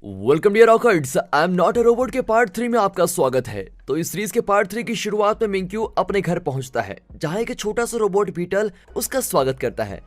Welcome dear rockers, I am not a robot के part 3 में आपका स्वागत है। तो इस सीरीज के पार्ट 3 की शुरुआत में मिंक्यू अपने घर पहुंचता है, जहां एक छोटा सा रोबोट बीटल उसका स्वागत करता है।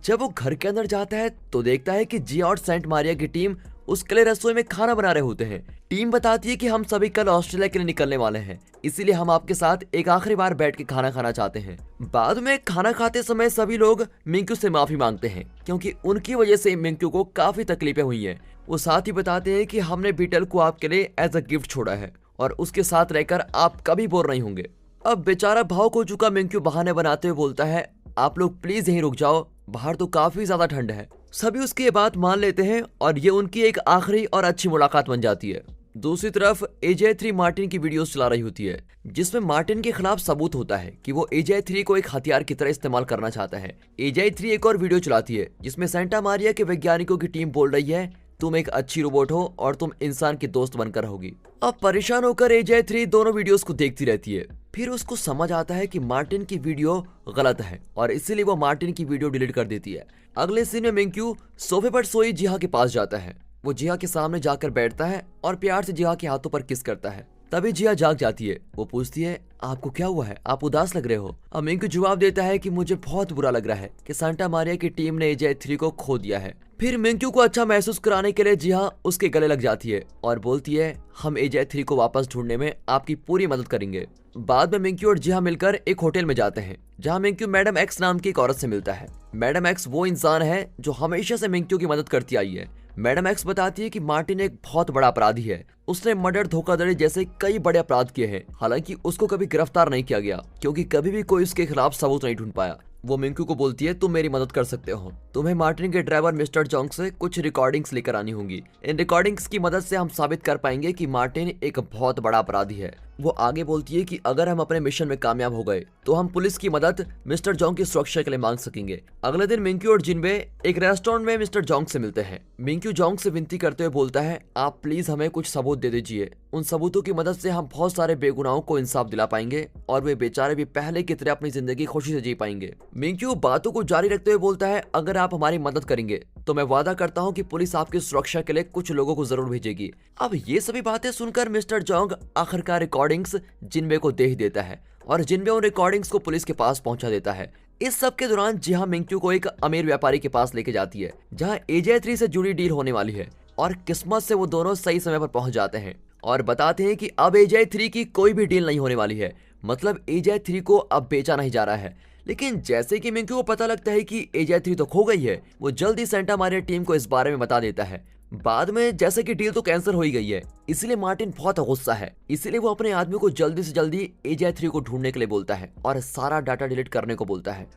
जब वो घर के अंदर जाता है तो देखता है कि जिया और सेंट मारिया की टीम उसके लिए रसोई में खाना बना रहे होते हैं। टीम बताती है कि हम सभी कल ऑस्ट्रेलिया के लिए निकलने वाले हैं, इसीलिए हम आपके साथ एक आखिरी बार बैठ के खाना खाना चाहते हैं। बाद में खाना खाते समय सभी लोग मिंक्यू से माफी मांगते हैं, क्योंकि उनकी वजह से मिंक्यू को काफी तकलीफें हुई हैं। वो साथ ही बताते हैं कि हमने बीटल को आपके लिए एज अ गिफ्ट छोड़ा है और उसके साथ रहकर आप कभी बोर नहीं होंगे। अब बेचारा भावुक हो चुका मिंक्यू बहाने बनाते हुए बोलता है, आप लोग प्लीज यहीं रुक जाओ, बाहर तो काफी ज्यादा ठंड है। सभी उसकी ये बात मान लेते हैं और ये उनकी एक आखिरी और अच्छी मुलाकात बन जाती है। दूसरी तरफ AJ3 मार्टिन की वीडियोस चला रही होती है, जिसमें मार्टिन के खिलाफ सबूत होता है कि वो AJ3 को एक हथियार की तरह इस्तेमाल करना चाहता है। AJ3 एक और वीडियो चलाती है जिसमें सेंटा मारिया के वैज्ञानिकों की टीम बोल रही है, तुम एक अच्छी रोबोट हो और तुम इंसान की दोस्त बनकर रहोगी। अब परेशान होकर AJ3 दोनों वीडियोस को देखती रहती है। फिर उसको समझ आता है कि मार्टिन की वीडियो गलत है और इसीलिए वो मार्टिन की वीडियो डिलीट कर देती है। अगले सीन में मिंक्यू सोफे पर सोई जिहा के पास जाता है। वो जिहा के सामने जाकर बैठता है और प्यार से जिहा के हाथों पर किस करता है। तभी जिहा जाग जाती है। वो पूछती है, आपको क्या हुआ है, आप उदास लग रहे हो। अब मिंक्यू जवाब देता है कि मुझे बहुत बुरा लग रहा है कि सेंटा मारिया की टीम ने AJ3 को खो दिया है। फिर मिंक्यू को अच्छा महसूस कराने के लिए जिहा उसके गले लग जाती है और बोलती है, हम AJ3 को वापस ढूंढने में आपकी पूरी मदद करेंगे। बाद में मिंक्यू और जिहा मिलकर एक होटल में जाते हैं, जहां मिंक्यू मैडम एक्स नाम की एक औरत से मिलता है। मैडम एक्स वो इंसान है जो हमेशा से मिंक्यू की मदद करती आई है। मैडम एक्स बताती है कि मार्टिन एक बहुत बड़ा अपराधी है। उसने मर्डर, धोखाधड़ी जैसे कई बड़े अपराध किए हैं। हालांकि उसको कभी गिरफ्तार नहीं किया गया, क्योंकि कभी भी कोई उसके खिलाफ सबूत नहीं ढूंढ पाया। वो मिंक्यू को बोलती है, तुम मेरी मदद कर सकते हो। तुम्हें मार्टिन के ड्राइवर मिस्टर जोंग से कुछ रिकॉर्डिंग्स लेकर आनी होंगी। इन रिकॉर्डिंग्स की मदद से हम साबित कर पाएंगे कि मार्टिन एक बहुत बड़ा अपराधी है। वो आगे बोलती है कि अगर हम अपने मिशन में कामयाब हो गए तो हम पुलिस की मदद मिस्टर जोंग की सुरक्षा के लिए मांग सकेंगे। अगले दिन मिंक्यू और जिनबे एक रेस्टोरेंट में मिस्टर जोंग से मिलते हैं। मिंक्यू जोंग से विनती करते हुए बोलता है, आप प्लीज हमें कुछ सबूत दे दीजिए। उन सबूतों की मदद से हम बहुत सारे बेगुनाहों को इंसाफ दिला पाएंगे और वे बेचारे भी पहले की तरह अपनी जिंदगी खुशी से जी पाएंगे। मिंक्यू बातों को जारी रखते हुए बोलता है, अगर आप हमारी मदद करेंगे तो मैं वादा करता हूं कि पुलिस आपकी सुरक्षा के लिए कुछ लोगों को जरूर भेजेगी। अब ये सभी बातें सुनकर मिस्टर जोंग आखिरकार रिकॉर्डिंग्स जिनबे को दे ही देता है और जिनबे उन रिकॉर्डिंग्स को पुलिस के पास पहुंचा देता है। इस सब के दौरान जिहा मिंक्यू को एक अमीर व्यापारी के पास लेके जाती है, जहां AJ3 से जुड़ी डील होने वाली है और किस्मत से वो दोनों सही समय पर पहुंच जाते हैं और बताते हैं कि अब AJ3 की कोई भी डील नहीं होने वाली है। मतलब AJ3 को अब बेचा नहीं जा रहा है। लेकिन जैसे कि मिंक्यू को पता लगता है कि AJ3 तो खो गई है, वो जल्दी सेंटा मारिया टीम को इस बारे में बता देता है। बाद में जैसे कि डील तो कैंसिल हो ही गई है, इसलिए मार्टिन बहुत गुस्सा है। इसीलिए वो अपने आदमी को जल्दी से जल्दी AJ3 को ढूंढने के लिए बोलता है और सारा डाटा डिलीट करने को बोलता है।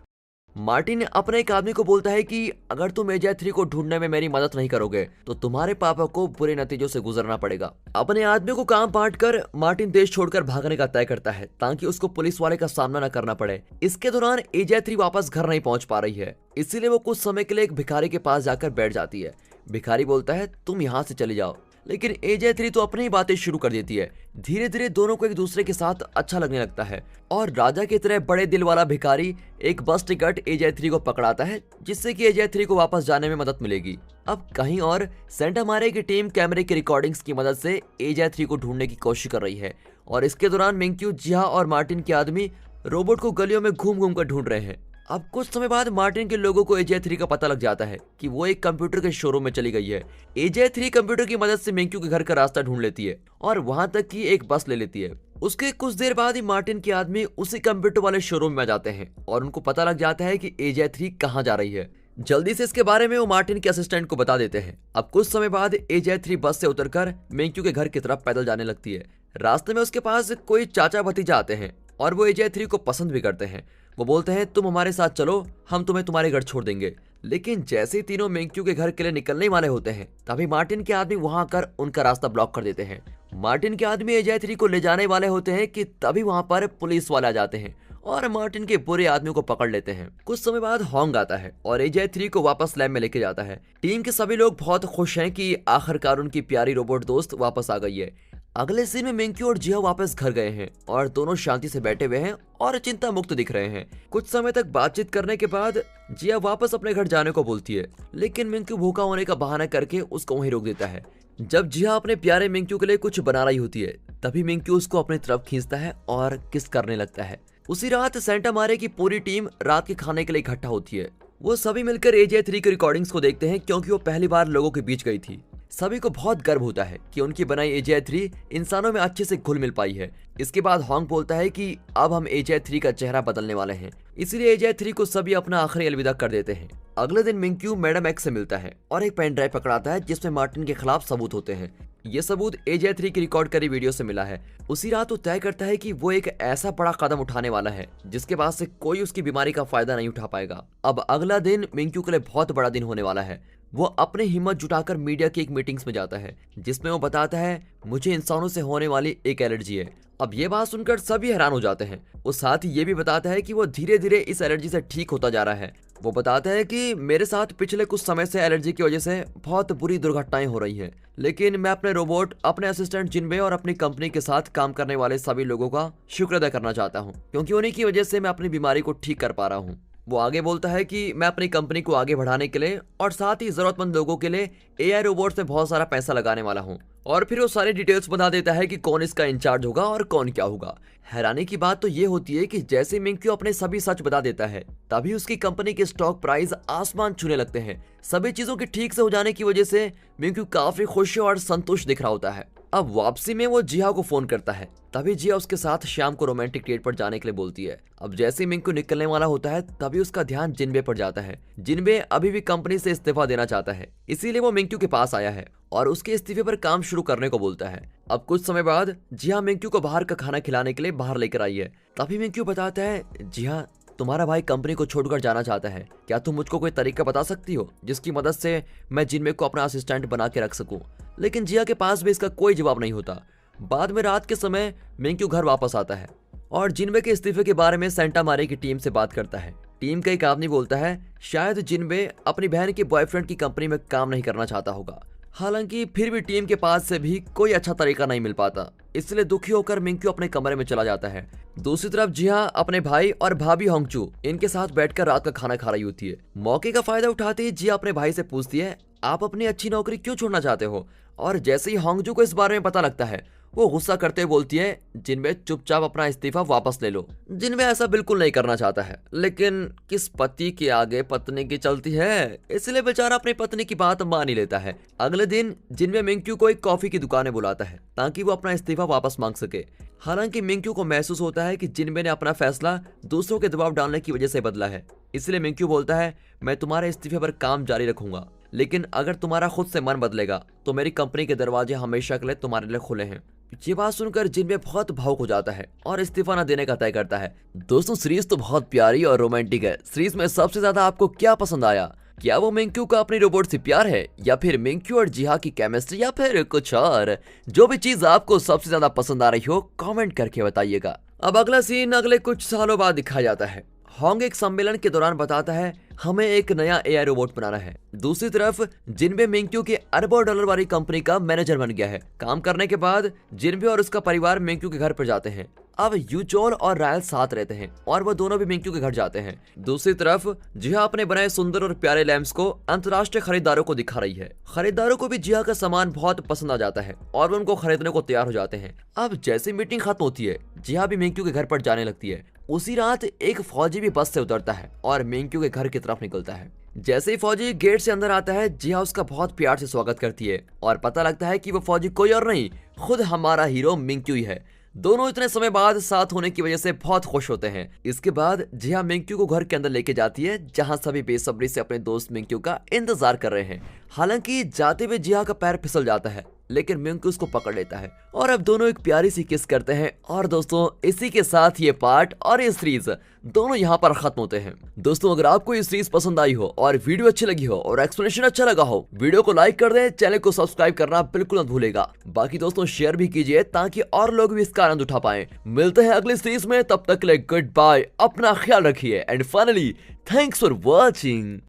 मार्टिन अपने एक आदमी को बोलता है कि अगर तुम AJ3 को ढूंढने में मेरी मदद नहीं करोगे तो तुम्हारे पापा को बुरे नतीजों से गुजरना पड़ेगा। अपने आदमी को काम बांटकर मार्टिन देश छोड़कर भागने का तय करता है, ताकि उसको पुलिस वाले का सामना न करना पड़े। इसके दौरान AJ3 वापस घर नहीं पहुंच पा रही है, इसीलिए वो कुछ समय के लिए एक भिखारी के पास जाकर बैठ जाती है। भिखारी बोलता है, तुम यहाँ से चले जाओ। लेकिन AJ3 तो अपनी ही बातें शुरू कर देती है। धीरे धीरे दोनों को एक दूसरे के साथ अच्छा लगने लगता है और राजा की तरह बड़े दिल वाला भिखारी एक बस टिकट AJ3 को पकड़ाता है, जिससे कि AJ3 को वापस जाने में मदद मिलेगी। अब कहीं और सेंटा मारिया की टीम कैमरे की रिकॉर्डिंग्स की मदद से AJ3 को ढूंढने की कोशिश कर रही है और इसके दौरान मिंक्यू, जिहा और मार्टिन के आदमी रोबोट को गलियों में घूम घूम कर ढूंढ रहे हैं। अब कुछ समय बाद मार्टिन के लोगों को AJ3 का पता लग जाता है कि वो एक कंप्यूटर के शोरूम में चली गई है। AJ3 कंप्यूटर की मदद से मिंक्यू के घर का रास्ता ढूंढ लेती है और वहां तक की एक बस ले लेती है। उसके कुछ देर बाद ही मार्टिन के आदमी उसी कंप्यूटर वाले शोरूम में जाते हैं और उनको पता लग जाता है कि AJ3 कहाँ जा रही है। जल्दी से इसके बारे में वो मार्टिन के असिस्टेंट को बता देते हैं। अब कुछ समय बाद AJ3 बस से उतरकर मिंक्यू के घर की तरफ पैदल जाने लगती है। रास्ते में उसके पास कोई चाचा भतीजा आते हैं और वो AJ3 को पसंद भी करते हैं। वो बोलते हैं, तुम हमारे साथ चलो, हम तुम्हें तुम्हारे घर छोड़ देंगे। लेकिन जैसे ही तीनों मिंक्यू के घर के लिए निकलने वाले होते हैं, तभी मार्टिन के आदमी वहां आकर उनका रास्ता ब्लॉक कर देते हैं। मार्टिन के आदमी AJ3 को ले जाने वाले होते हैं कि तभी वहां पर पुलिस वाले आ जाते हैं और मार्टिन के बुरे आदमी को पकड़ लेते हैं। कुछ समय बाद होंग आता है और AJ3 को वापस लैब में लेके जाता है। टीम के सभी लोग बहुत खुश हैं कि आखिरकार उनकी प्यारी रोबोट दोस्त वापस आ गई है। अगले सीन में मिंक्यू और जिया वापस घर गए हैं और दोनों शांति से बैठे हुए हैं और चिंता मुक्त दिख रहे हैं। कुछ समय तक बातचीत करने के बाद जिया वापस अपने घर जाने को बोलती है, लेकिन मिंक्यू भूखा होने का बहाना करके उसको वहीं रोक देता है। जब जिया अपने प्यारे मिंक्यू के लिए कुछ बना रही होती है, तभी मिंक्यू उसको अपनी तरफ खींचता है और किस करने लगता है। उसी रात सेंटा मारे की पूरी टीम रात के खाने के लिए इकट्ठा होती है। वो सभी मिलकर AJ3 की रिकॉर्डिंग्स को देखते हैं क्योंकि वो पहली बार लोगों के बीच गई थी। सभी को बहुत गर्व होता है कि उनकी बनाई AJ3 इंसानों में अच्छे से घुल मिल पाई है। इसके बाद हॉन्ग बोलता है कि अब हम AJ3 का चेहरा बदलने वाले हैं, इसीलिए AJ3 को सभी अपना आखिरी अलविदा कर देते हैं। अगले दिन मिंक्यू मैडम एक्स से मिलता है और एक पेन ड्राइव पकड़ाता है जिसमें मार्टिन के खिलाफ सबूत होते हैं। ये सबूत AJ3 की रिकॉर्ड करी वीडियो से मिला है। उसी रात वो तय करता है कि वो एक ऐसा बड़ा कदम उठाने वाला है जिसके बाद से कोई उसकी बीमारी का फायदा नहीं उठा पाएगा। अब अगला दिन मिंक्यू के लिए बहुत बड़ा दिन होने वाला है। वो अपनी हिम्मत जुटाकर मीडिया की एक मीटिंग्स में जाता है जिसमें वो बताता है मुझे इंसानों से होने वाली एक एलर्जी है। अब ये बात सुनकर सभी हैरान हो जाते हैं। वो साथ ही ये भी बताता है कि वो धीरे धीरे इस एलर्जी से ठीक होता जा रहा है। वो बताता है कि मेरे साथ पिछले कुछ समय से एलर्जी की वजह से बहुत बुरी दुर्घटनाएं हो रही हैं, लेकिन मैं अपने रोबोट, अपने असिस्टेंट जिनबे और अपनी कंपनी के साथ काम करने वाले सभी लोगों का शुक्र अदा करना चाहता हूँ, क्योंकि उन्हीं की वजह से मैं अपनी बीमारी को ठीक कर पा रहा हूँ। वो आगे बोलता है कि मैं अपनी कंपनी को आगे बढ़ाने के लिए और साथ ही जरूरतमंद लोगों के लिए AI रोबोट्स में बहुत सारा पैसा लगाने वाला हूँ। और फिर वो सारी डिटेल्स बता देता है कि कौन इसका इंचार्ज होगा और कौन क्या होगा। हैरानी की बात तो ये होती है कि जैसे मिंक्यू अपने सभी सच बता देता है, तभी उसकी कंपनी के स्टॉक प्राइस आसमान छूने लगते हैं। सभी चीजों के ठीक से हो जाने की वजह से मिंक्यू काफी खुश और संतुष्ट दिख रहा होता है। अब वापसी में वो जिया को फोन करता है, तभी जिया उसके साथ शाम को रोमांटिक डेट पर जाने के लिए बोलती है। अब जैसे ही मिंक्यू निकलने वाला होता है, तभी उसका ध्यान जिनबे पर जाता है। जिनबे अभी भी कंपनी से इस्तीफा देना चाहता है, इसीलिए वो मिंक्यू के पास आया है और उसके इस्तीफे पर काम शुरू करने को बोलता है। अब कुछ समय बाद जिया मिंक्यू को बाहर का खाना खिलाने के लिए बाहर लेकर आई है। तभी मिंक्यू बताता है, जिया तुम्हारा भाई कंपनी को छोड़कर जाना चाहता है, क्या तुम मुझको कोई तरीका बता सकती हो जिसकी मदद से मैं जिनबे को अपना असिस्टेंट बना के रख सकूं? लेकिन जिया के पास भी इसका कोई जवाब नहीं होता। बाद में रात के समय मिंक्यू घर वापस आता है और जिनबे के इस्तीफे के बारे में सेंटा मारे की टीम से बात करता है। टीम का एक आदमी बोलता है शायद जिनबे अपनी बहन के बॉयफ्रेंड की कंपनी में काम नहीं करना चाहता होगा। हालांकि फिर भी टीम के पास से भी कोई अच्छा तरीका नहीं मिल पाता, इसलिए दुखी होकर मिंक्यू अपने कमरे में चला जाता है। दूसरी तरफ जिया अपने भाई और भाभी होंगचू इनके साथ बैठकर रात का खाना खा रही होती है। मौके का फायदा उठाते ही जिया अपने भाई से पूछती है, आप अपनी अच्छी नौकरी क्यों छोड़ना चाहते हो? और जैसे ही होंगचू को इस बारे में पता लगता है, वो गुस्सा करते हुए बोलती है, जिनबे चुपचाप अपना इस्तीफा वापस ले लो। जिनबे ऐसा बिल्कुल नहीं करना चाहता है, लेकिन किस पति के आगे पत्नी की चलती है, इसलिए बेचारा अपनी पत्नी की बात मान ही लेता है। अगले दिन जिनबे मिंक्यू को एक कॉफी की दुकान में बुलाता है ताकि वो अपना इस्तीफा वापस मांग सके। हालांकि मिंक्यू को महसूस होता है कि जिनबे ने अपना फैसला दूसरों के दबाव डालने की वजह से बदला है, इसलिए मिंक्यू बोलता है, मैं तुम्हारे इस्तीफे पर काम जारी रखूंगा, लेकिन अगर तुम्हारा खुद से मन बदलेगा तो मेरी कंपनी के दरवाजे हमेशा के लिए तुम्हारे लिए खुले हैं। ये बात सुनकर जिनबे बहुत भावुक हो जाता है और इस्तीफा न देने का तय करता है। दोस्तों, सीरीज तो बहुत प्यारी और रोमांटिक है। सीरीज में सबसे ज्यादा आपको क्या पसंद आया? क्या वो मिंक्यू का अपनी रोबोट से प्यार है, या फिर मिंक्यू और जिहा की केमिस्ट्री, या फिर कुछ और? जो भी चीज आपको सबसे ज्यादा पसंद आ रही हो, कमेंट करके बताइएगा। अब अगला सीन अगले कुछ सालों बाद दिखाया जाता है। होंग एक सम्मेलन के दौरान बताता है, हमें एक नया AI रोबोट बनाना है। दूसरी तरफ जिनबे मिंक्यू के अरबों डॉलर वाली कंपनी का मैनेजर बन गया है। काम करने के बाद जिनबे और उसका परिवार मिंक्यू के घर पर जाते हैं। अब यूचोल और रायल साथ रहते हैं और वो दोनों भी मिंक्यू के घर जाते हैं। दूसरी तरफ जिहा अपने बनाए सुंदर और प्यारे लैम्प्स को अंतर्राष्ट्रीय खरीदारों को दिखा रही है। खरीदारों को भी जिहा का सामान बहुत पसंद आ जाता है और वो उनको खरीदने को तैयार हो जाते हैं। अब जैसे मीटिंग खत्म होती है, जिहा भी मिंक्यू के घर पर जाने लगती है। उसी रात एक फौजी भी बस से उतरता है और मिंक्यू के घर की तरफ निकलता है। जैसे ही फौजी गेट से अंदर आता है, जिहा उसका बहुत प्यार से स्वागत करती है और पता लगता है कि वो फौजी कोई और नहीं, खुद हमारा हीरो मिंक्यू ही है। दोनों इतने समय बाद साथ होने की वजह से बहुत खुश होते हैं। इसके बाद जिहा मिंक्यू को घर के अंदर लेके जाती है, जहां सभी बेसब्री से अपने दोस्त मिंक्यू का इंतजार कर रहे हैं। हालांकि जाते हुए जिहा का पैर फिसल जाता है, लेकिन मिंक्यू उसको पकड़ लेता है और अब दोनों एक प्यारी सी किस करते हैं। और दोस्तों, इसी के साथ ये पार्ट और ये सीरीज दोनों यहाँ पर खत्म होते हैं। दोस्तों, अगर आपको ये सीरीज पसंद आई हो और वीडियो अच्छी लगी हो और एक्सप्लेनेशन अच्छा लगा हो, वीडियो को लाइक कर दें, चैनल को सब्सक्राइब करना बिल्कुल मत भूलेगा। बाकी दोस्तों, शेयर भी कीजिए ताकि और लोग भी इसका आनंद उठा पाए। मिलते हैं अगली सीरीज में, तब तक के लिए गुड बाय, अपना ख्याल रखिए and finally thanks for watching.